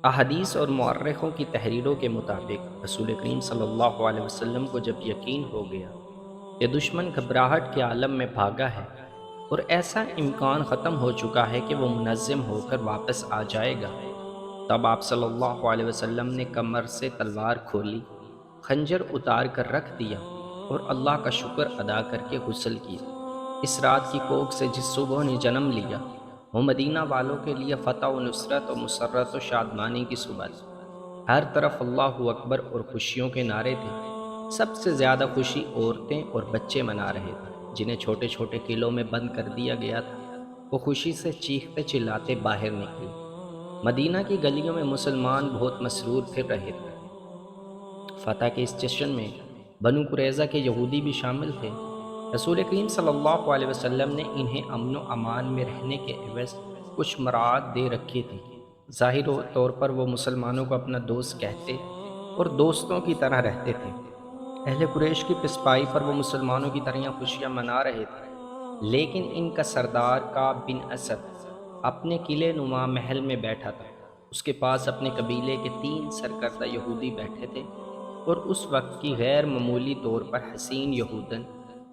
احادیث اور مورخوں کی تحریروں کے مطابق رسول کریم صلی اللہ علیہ وسلم کو جب یقین ہو گیا کہ دشمن گھبراہٹ کے عالم میں بھاگا ہے اور ایسا امکان ختم ہو چکا ہے کہ وہ منظم ہو کر واپس آ جائے گا، تب آپ صلی اللہ علیہ وسلم نے کمر سے تلوار کھولی، خنجر اتار کر رکھ دیا اور اللہ کا شکر ادا کر کے غسل کیا۔ اس رات کی کوکھ سے جس صبح نے جنم لیا، وہ مدینہ والوں کے لیے فتح و نصرت و مسرت و شادمانی کی صبح تھی۔ ہر طرف اللہ اکبر اور خوشیوں کے نعرے تھے۔ سب سے زیادہ خوشی عورتیں اور بچے منا رہے تھے، جنہیں چھوٹے چھوٹے قلعوں میں بند کر دیا گیا تھا۔ وہ خوشی سے چیختے چلاتے باہر نکلے۔ مدینہ کی گلیوں میں مسلمان بہت مسرور پھر رہے تھے۔ فتح کے اس جشن میں بنو قریظہ کے یہودی بھی شامل تھے۔ رسول کریم صلی اللہ علیہ وسلم نے انہیں امن و امان میں رہنے کے عوض کچھ مراعات دے رکھی تھی۔ ظاہر طور پر وہ مسلمانوں کو اپنا دوست کہتے اور دوستوں کی طرح رہتے تھے۔ اہل قریش کی پسپائی پر وہ مسلمانوں کی طرح خوشیاں منا رہے تھے، لیکن ان کا سردار کعب بن اسد اپنے قلعے نما محل میں بیٹھا تھا۔ اس کے پاس اپنے قبیلے کے 3 سرکردہ یہودی بیٹھے تھے اور اس وقت کی غیر معمولی طور پر حسین یہودن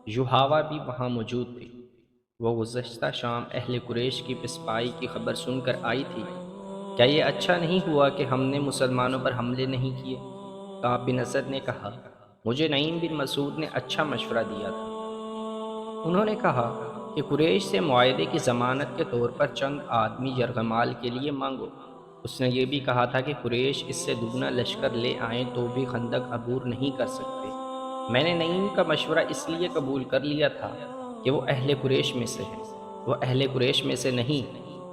یوحاوا بھی وہاں موجود تھی۔ وہ گزشتہ شام اہل قریش کی پسپائی کی خبر سن کر آئی تھی۔ کیا یہ اچھا نہیں ہوا کہ ہم نے مسلمانوں پر حملے نہیں کیے؟ کعب بن اسد نے کہا، مجھے نعیم بن مسعود نے اچھا مشورہ دیا تھا۔ انہوں نے کہا کہ قریش سے معاہدے کی ضمانت کے طور پر چند آدمی یرغمال کے لیے مانگو۔ اس نے یہ بھی کہا تھا کہ قریش اس سے دگنا لشکر لے آئیں تو بھی خندق عبور نہیں کر سکتے۔ میں نے نعیم کا مشورہ اس لیے قبول کر لیا تھا کہ وہ اہل قریش میں سے ہے۔ وہ اہل قریش میں سے نہیں،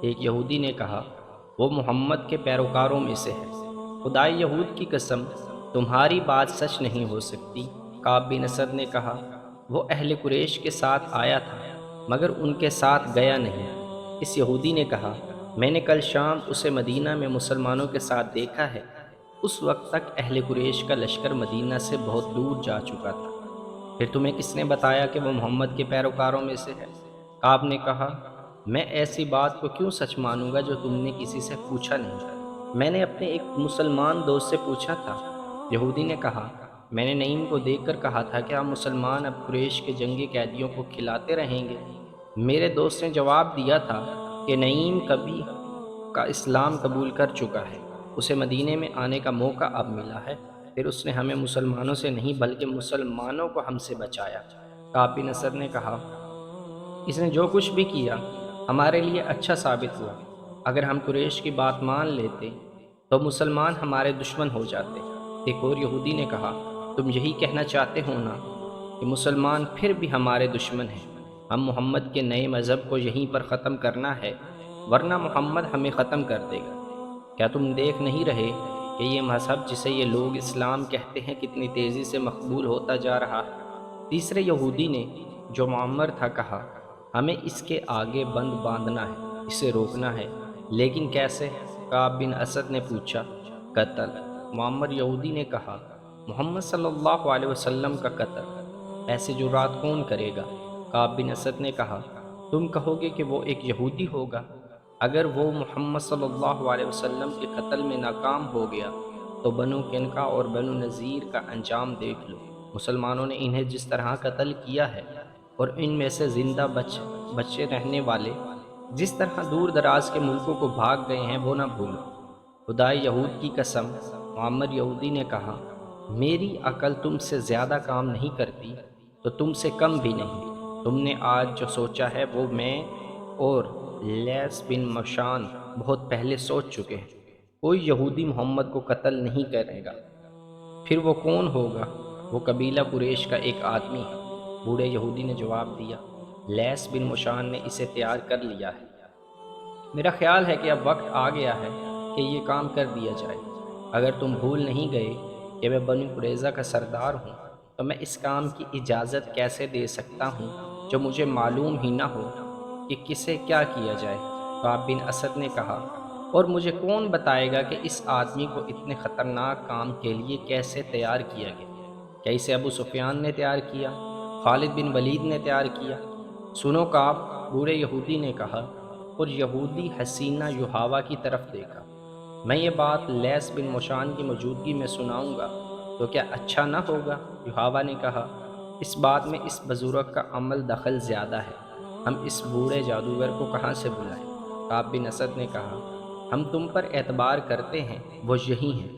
ایک یہودی نے کہا، وہ محمد کے پیروکاروں میں سے ہے۔ خدائے یہود کی قسم، تمہاری بات سچ نہیں ہو سکتی۔ کعب بن اسد نے کہا، وہ اہل قریش کے ساتھ آیا تھا مگر ان کے ساتھ گیا نہیں۔ اس یہودی نے کہا، میں نے کل شام اسے مدینہ میں مسلمانوں کے ساتھ دیکھا ہے۔ اس وقت تک اہل قریش کا لشکر مدینہ سے بہت دور جا چکا تھا۔ پھر تمہیں کس نے بتایا کہ وہ محمد کے پیروکاروں میں سے ہے؟ کعب نے کہا، میں ایسی بات کو کیوں سچ مانوں گا جو تم نے کسی سے پوچھا نہیں؟ میں نے اپنے ایک مسلمان دوست سے پوچھا تھا۔ یہودی نے کہا، میں نے نعیم کو دیکھ کر کہا تھا کہ آپ مسلمان اب قریش کے جنگی قیدیوں کو کھلاتے رہیں گے۔ میرے دوست نے جواب دیا تھا کہ نعیم کبھی کا اسلام قبول کر چکا ہے، اسے مدینے میں آنے کا موقع اب ملا ہے۔ پھر اس نے ہمیں مسلمانوں سے نہیں بلکہ مسلمانوں کو ہم سے بچایا۔ کعب بن اسد نے کہا، اس نے جو کچھ بھی کیا ہمارے لیے اچھا ثابت ہوا۔ اگر ہم قریش کی بات مان لیتے تو مسلمان ہمارے دشمن ہو جاتے۔ ایک اور یہودی نے کہا، تم یہی کہنا چاہتے ہو نا کہ مسلمان پھر بھی ہمارے دشمن ہیں؟ ہم محمد کے نئے مذہب کو یہیں پر ختم کرنا ہے، ورنہ محمد ہمیں ختم کر دے گا۔ کیا تم دیکھ نہیں رہے کہ یہ مذہب جسے یہ لوگ اسلام کہتے ہیں کتنی تیزی سے مقبول ہوتا جا رہا ہے؟ تیسرے یہودی نے، جو معمر تھا، کہا، ہمیں اس کے آگے بند باندھنا ہے، اسے روکنا ہے، لیکن کیسے؟ کعب بن اسد نے پوچھا۔ قتل۔ معمر یہودی نے کہا، محمد صلی اللہ علیہ وسلم کا قتل۔ ایسے جرات کون کرے گا؟ کعب بن اسد نے کہا، تم کہو گے کہ وہ ایک یہودی ہوگا۔ اگر وہ محمد صلی اللہ علیہ وسلم کے قتل میں ناکام ہو گیا تو بنو قینقاع اور بنو نذیر کا انجام دیکھ لو۔ مسلمانوں نے انہیں جس طرح قتل کیا ہے اور ان میں سے زندہ بچے رہنے والے جس طرح دور دراز کے ملکوں کو بھاگ گئے ہیں وہ نہ بھولو۔ خدائے یہود کی قسم، معمر یہودی نے کہا، میری عقل تم سے زیادہ کام نہیں کرتی تو تم سے کم بھی نہیں۔ تم نے آج جو سوچا ہے وہ میں اور لیس بن مشان بہت پہلے سوچ چکے ہیں۔ کوئی یہودی محمد کو قتل نہیں کرے گا۔ پھر وہ کون ہوگا؟ وہ قبیلہ قریش کا ایک آدمی ہے۔ بوڑھے یہودی نے جواب دیا، لیس بن مشان نے اسے تیار کر لیا ہے۔ میرا خیال ہے کہ اب وقت آ گیا ہے کہ یہ کام کر دیا جائے۔ اگر تم بھول نہیں گئے کہ میں بنو قریظہ کا سردار ہوں تو میں اس کام کی اجازت کیسے دے سکتا ہوں جو مجھے معلوم ہی نہ ہو کہ کسے کیا کیا جائے؟ کعب بن اسد نے کہا، اور مجھے کون بتائے گا کہ اس آدمی کو اتنے خطرناک کام کے لیے کیسے تیار کیا گیا؟ کیا اسے ابو سفیان نے تیار کیا؟ خالد بن ولید نے تیار کیا؟ سنو کعب، بوڑھے یہودی نے کہا، اور یہودی حسینہ یوحاوا کی طرف دیکھا۔ میں یہ بات لیس بن موشان کی موجودگی میں سناؤں گا تو کیا اچھا نہ ہوگا؟ یحاوہ نے کہا، اس بات میں اس بزرگ کا عمل دخل زیادہ ہے، ہم اس بوڑھے جادوگر کو کہاں سے بلائیں؟ کعب بن اسد نے کہا، ہم تم پر اعتبار کرتے ہیں، وہ یہی ہیں۔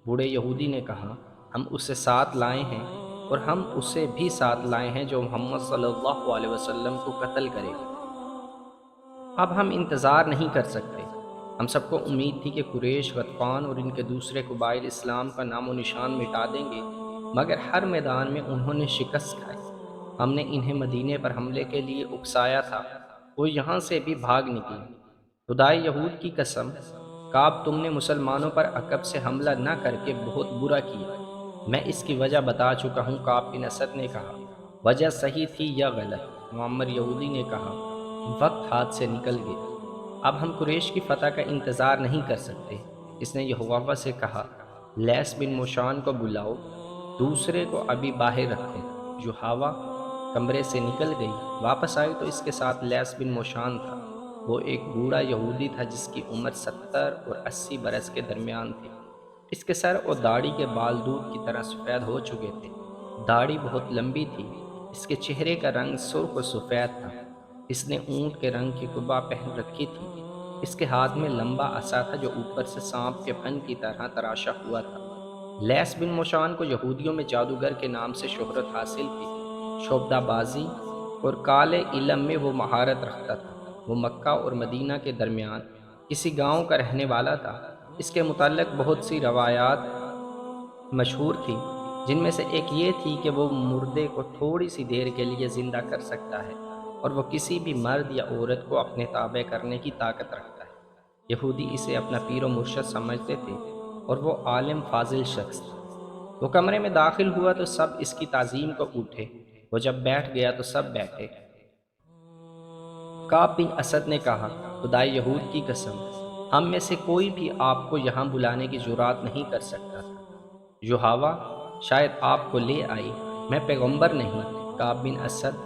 بوڑھے یہودی نے کہا، ہم اسے ساتھ لائے ہیں، اور ہم اسے بھی ساتھ لائے ہیں جو محمد صلی اللہ علیہ وسلم کو قتل کرے گا۔ اب ہم انتظار نہیں کر سکتے۔ ہم سب کو امید تھی کہ قریش، غطفان اور ان کے دوسرے قبائل اسلام کا نام و نشان مٹا دیں گے، مگر ہر میدان میں انہوں نے شکست کھائی۔ ہم نے انہیں مدینے پر حملے کے لیے اکسایا تھا، وہ یہاں سے بھی بھاگ نکلے۔ خدائے یہود کی قسم، کعب تم نے مسلمانوں پر عقب سے حملہ نہ کر کے بہت برا کیا۔ میں اس کی وجہ بتا چکا ہوں، کعب بن اسد نے کہا۔ وجہ صحیح تھی یا غلط؟ معمر یہودی نے کہا، وقت ہاتھ سے نکل گیا، اب ہم قریش کی فتح کا انتظار نہیں کر سکتے۔ اس نے یحاوہ سے کہا، لیس بن موشان کو بلاؤ، دوسرے کو ابھی باہر رکھو۔ یحاوہ کمرے سے نکل گئی، واپس آئی تو اس کے ساتھ لیس بن موشان تھا۔ وہ ایک بوڑھا یہودی تھا جس کی عمر 70 اور 80 برس کے درمیان تھی۔ اس کے سر اور داڑھی کے بال دودھ کی طرح سفید ہو چکے تھے، داڑھی بہت لمبی تھی۔ اس کے چہرے کا رنگ سرخ و سفید تھا۔ اس نے اونٹ کے رنگ کی قبا پہن رکھی تھی۔ اس کے ہاتھ میں لمبا عصا تھا جو اوپر سے سانپ کے پھن کی طرح تراشا ہوا تھا۔ لیس بن موشان کو یہودیوں میں جادوگر کے نام سے شہرت حاصل تھی۔ شعبدہ بازی اور کالے علم میں وہ مہارت رکھتا تھا۔ وہ مکہ اور مدینہ کے درمیان کسی گاؤں کا رہنے والا تھا۔ اس کے متعلق بہت سی روایات مشہور تھی، جن میں سے ایک یہ تھی کہ وہ مردے کو تھوڑی سی دیر کے لیے زندہ کر سکتا ہے، اور وہ کسی بھی مرد یا عورت کو اپنے تابع کرنے کی طاقت رکھتا ہے۔ یہودی اسے اپنا پیر و مرشد سمجھتے تھے، اور وہ عالم فاضل شخص تھا۔ وہ کمرے میں داخل ہوا تو سب اس کی تعظیم کو اٹھے، وہ جب بیٹھ گیا تو سب بیٹھے۔ کعب بن اسد نے کہا، خدائے یہود کی قسم، ہم میں سے کوئی بھی آپ کو یہاں بلانے کی جرات نہیں کر سکتا تھا۔ یحاوہ شاید آپ کو لے آئی، میں پیغمبر نہیں۔ کعب بن اسد،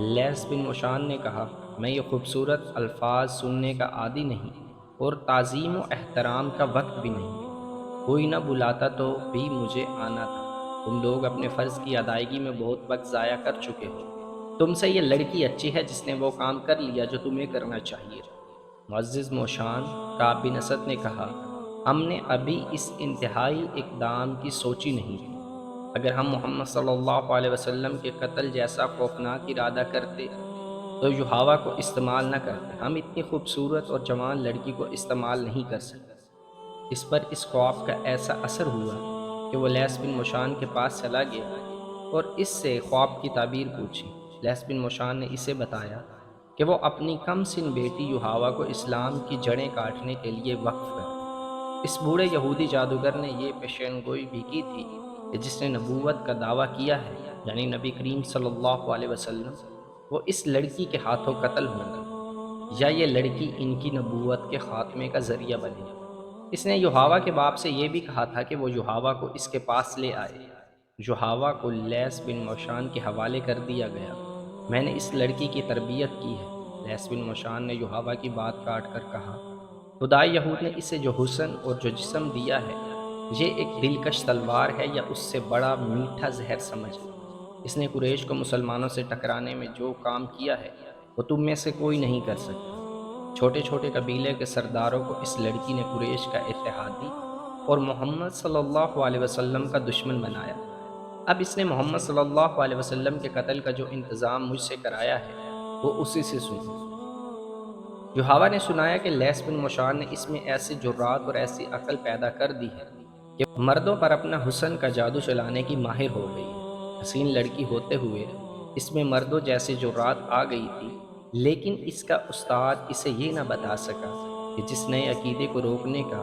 لیس بن موشان نے کہا، میں یہ خوبصورت الفاظ سننے کا عادی نہیں، اور تعظیم و احترام کا وقت بھی نہیں۔ کوئی نہ بلاتا تو بھی مجھے آنا تھا۔ تم لوگ اپنے فرض کی ادائیگی میں بہت وقت ضائع کر چکے ہو۔ تم سے یہ لڑکی اچھی ہے جس نے وہ کام کر لیا جو تمہیں کرنا چاہیے۔ معزز موشان، کعب بن اسد نے کہا، ہم نے ابھی اس انتہائی اقدام کی سوچی نہیں تھی۔ اگر ہم محمد صلی اللہ علیہ وسلم کے قتل جیسا خوفناک ارادہ کرتے تو یحاوہ کو استعمال نہ کرتے۔ ہم اتنی خوبصورت اور جوان لڑکی کو استعمال نہیں کر سکتے۔ اس پر اس خواب کا ایسا اثر ہوا کہ وہ لیس بن موشان کے پاس چلا گیا اور اس سے خواب کی تعبیر پوچھی۔ لیس بن موشان نے اسے بتایا کہ وہ اپنی کم سن بیٹی یحاوہ کو اسلام کی جڑیں کاٹنے کے لیے وقف کرے۔ اس بوڑھے یہودی جادوگر نے یہ پیشین گوئی بھی کی تھی کہ جس نے نبوت کا دعویٰ کیا ہے، یعنی نبی کریم صلی اللہ علیہ وسلم، وہ اس لڑکی کے ہاتھوں قتل ہوں گے، یا یہ لڑکی ان کی نبوت کے خاتمے کا ذریعہ بنے۔ اس نے یحاوہ کے باپ سے یہ بھی کہا تھا کہ وہ یحاوہ کو اس کے پاس لے آئے۔ یحاوہ کو لیس بن موشان کے حوالے کر دیا گیا۔ میں نے اس لڑکی کی تربیت کی ہے۔ لیس بن موشان نے یحاوہ کی بات کاٹ کر کہا، خدائے یہود نے اسے جو حسن اور جو جسم دیا ہے، یہ ایک دلکش تلوار ہے یا اس سے بڑا میٹھا زہر سمجھ لو۔ اس نے قریش کو مسلمانوں سے ٹکرانے میں جو کام کیا ہے وہ تم میں سے کوئی نہیں کر سکتا۔ چھوٹے چھوٹے قبیلے کے سرداروں کو اس لڑکی نے قریش کا اتحادی اور محمد صلی اللہ علیہ وسلم کا دشمن بنایا۔ اب اس نے محمد صلی اللہ علیہ وسلم کے قتل کا جو انتظام مجھ سے کرایا ہے وہ اسی سے سنو۔ یحاوہ نے سنایا کہ لیس بن موشان نے اس میں ایسی جرات اور ایسی عقل پیدا کر دی ہے کہ مردوں پر اپنا حسن کا جادو چلانے کی ماہر ہو گئی ہے۔ حسین لڑکی ہوتے ہوئے اس میں مردوں جیسی جرات آ گئی تھی، لیکن اس کا استاد اسے یہ نہ بتا سکا کہ جس نئے عقیدے کو روکنے کا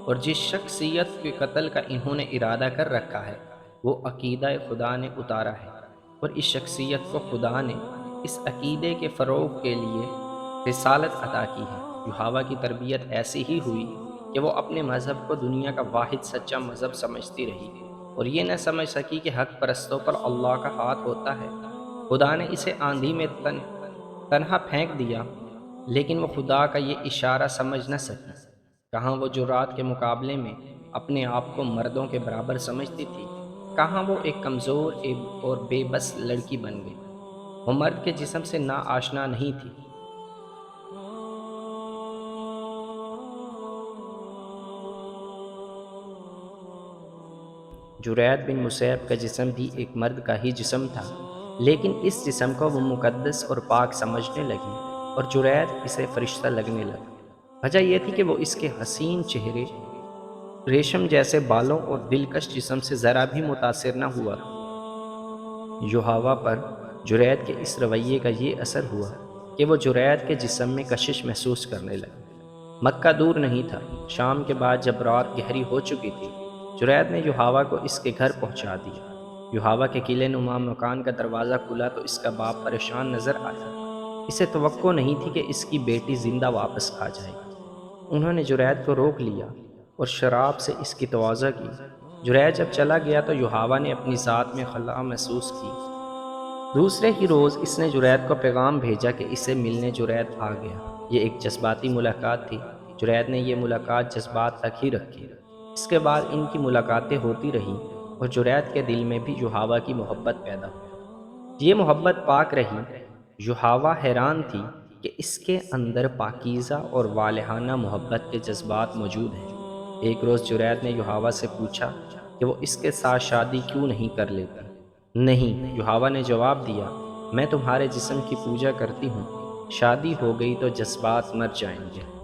اور جس شخصیت کے قتل کا انہوں نے ارادہ کر رکھا ہے وہ عقیدہ خدا نے اتارا ہے، اور اس شخصیت کو خدا نے اس عقیدے کے فروغ کے لیے رسالت عطا کی ہے۔ یحاوہ کی تربیت ایسی ہی ہوئی کہ وہ اپنے مذہب کو دنیا کا واحد سچا مذہب سمجھتی رہی، اور یہ نہ سمجھ سکی کہ حق پرستوں پر اللہ کا ہاتھ ہوتا ہے۔ خدا نے اسے آندھی میں تنہا پھینک دیا، لیکن وہ خدا کا یہ اشارہ سمجھ نہ سکی۔ کہاں وہ جرات کے مقابلے میں اپنے آپ کو مردوں کے برابر سمجھتی تھی، کہاں وہ ایک کمزور اور بے بس لڑکی بن گئی۔ وہ مرد کے جسم سے نا آشنا نہیں تھی۔ جرید بن مصعب کا جسم بھی ایک مرد کا ہی جسم تھا، لیکن اس جسم کو وہ مقدس اور پاک سمجھنے لگی اور جرید اسے فرشتہ لگنے لگا۔ وجہ یہ تھی کہ وہ اس کے حسین چہرے، ریشم جیسے بالوں اور دلکش جسم سے ذرا بھی متاثر نہ ہوا تھا۔ یحاوہ پر جرید کے اس رویے کا یہ اثر ہوا کہ وہ جرید کے جسم میں کشش محسوس کرنے لگی۔ مکہ دور نہیں تھا۔ شام کے بعد جب رات گہری ہو چکی تھی، جرید نے یحاوہ کو اس کے گھر پہنچا دیا۔ یحاوہ کے قلعے نما مکان کا دروازہ کھلا تو اس کا باپ پریشان نظر آیا۔ اسے توقع نہیں تھی کہ اس کی بیٹی زندہ واپس آ جائے گی۔ انہوں نے جرید کو روک لیا اور شراب سے اس کی تواضع کی۔ جرید جب چلا گیا تو یحاوہ نے اپنی ذات میں خلا محسوس کی۔ دوسرے ہی روز اس نے جرید کو پیغام بھیجا کہ اسے ملنے جرید آ گیا۔ یہ ایک جذباتی ملاقات تھی۔ جرید نے یہ ملاقات جذبات تک ہی رکھی۔ اس کے بعد ان کی ملاقاتیں ہوتی رہیں اور جرید کے دل میں بھی یحاوہ کی محبت پیدا ہوئی۔ یہ محبت پاک رہی۔ یحاوہ حیران تھی کہ اس کے اندر پاکیزہ اور والہانہ محبت کے جذبات موجود ہیں۔ ایک روز جرید نے یحاوہ سے پوچھا کہ وہ اس کے ساتھ شادی کیوں نہیں کر لیتی۔ نہیں، یحاوہ نے جواب دیا، میں تمہارے جسم کی پوجا کرتی ہوں، شادی ہو گئی تو جذبات مر جائیں گے۔